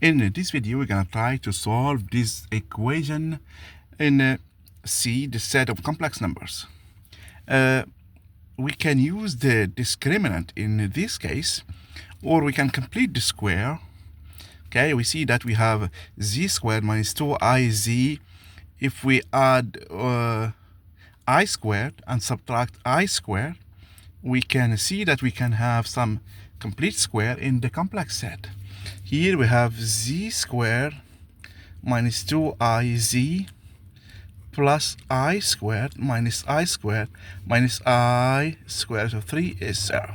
In this video, we're going to try to solve this equation in C, the set of complex numbers. We can use the discriminant in this case, or we can complete the square. Okay, we see that we have z squared minus 2iz. If we add I squared and subtract I squared, we can see that we can have some complete square in the complex set. Here we have z squared minus 2iz plus I squared minus I squared minus I squared of 3 is 0.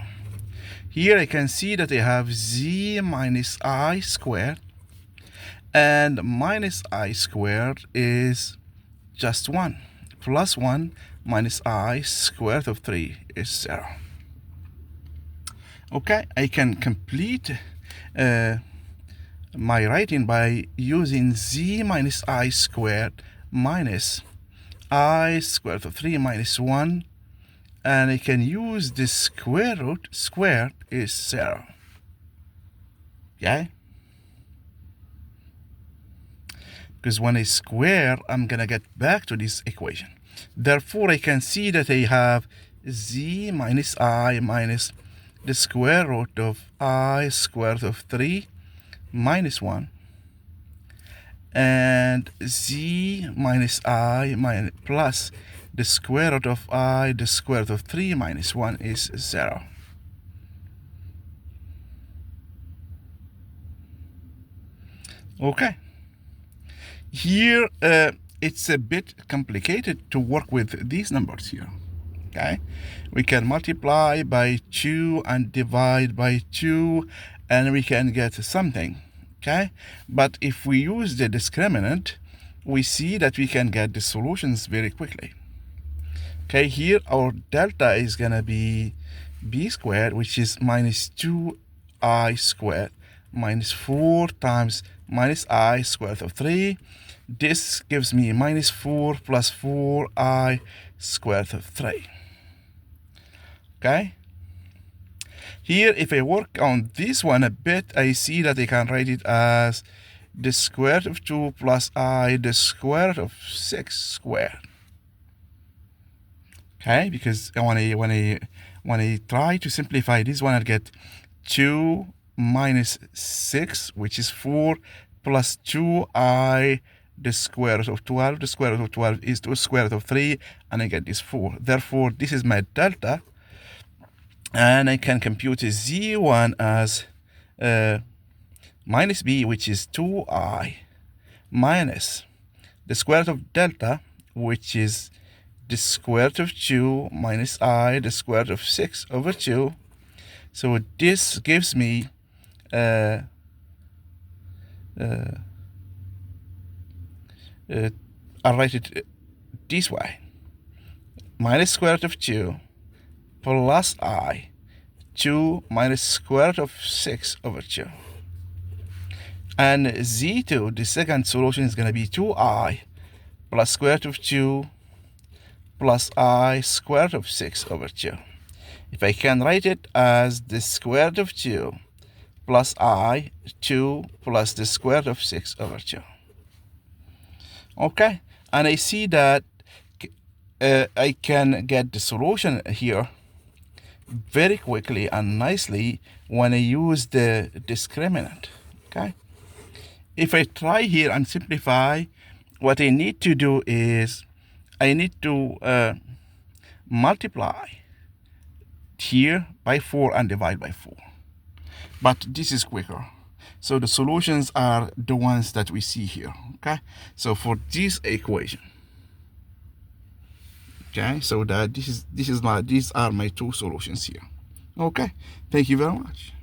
Here I can see that I have z minus I squared, and minus I squared is just 1. Plus 1 minus I squared of 3 is 0. Okay, I can complete my writing by using z minus I squared minus I squared of 3 minus 1, and I can use the square root. Squared is 0. Okay? Because when I square, I'm going to get back to this equation. Therefore, I can see that I have z minus I minus the square root of I squared of 3 minus 1, and z minus I minus plus the square root of I, the square root of 3 minus 1 is 0. Okay. Here, it's a bit complicated to work with these numbers here. Okay, we can multiply by 2 and divide by 2, and we can get something. Okay, but if we use the discriminant, we see that we can get the solutions very quickly. Okay, here our delta is gonna be b squared, which is minus 2I squared minus 4 times minus I squared of 3. This gives me minus 4 plus 4I squared of 3. Okay, here if I work on this one a bit, I see that I can write it as the square root of 2 plus I, the square root of 6 squared. Okay, because when I try to simplify this one, I'll get 2 minus 6, which is 4, plus 2I, the square root of 12. The square root of 12 is the square root of 3, and I get this 4. Therefore, this is my delta. And I can compute z1 as minus b, which is 2I, minus the square root of delta, which is the square root of 2 minus I, the square root of 6 over 2. So this gives me I'll write it this way: minus square root of 2 plus I, 2 minus square root of 6 over 2. And z2, the second solution, is going to be 2I plus square root of 2 plus I square root of 6 over 2. If I can write it as the square root of 2 plus I, 2 plus the square root of 6 over 2. Okay, and I see that I can get the solution here very quickly and nicely when I use the discriminant. Okay, if I try here and simplify, what I need to do is I need to multiply here by 4 and divide by 4. But this is quicker. So the solutions are the ones that we see here. Okay, so for this equation, okay, so that these are my two solutions here. Okay, thank you very much.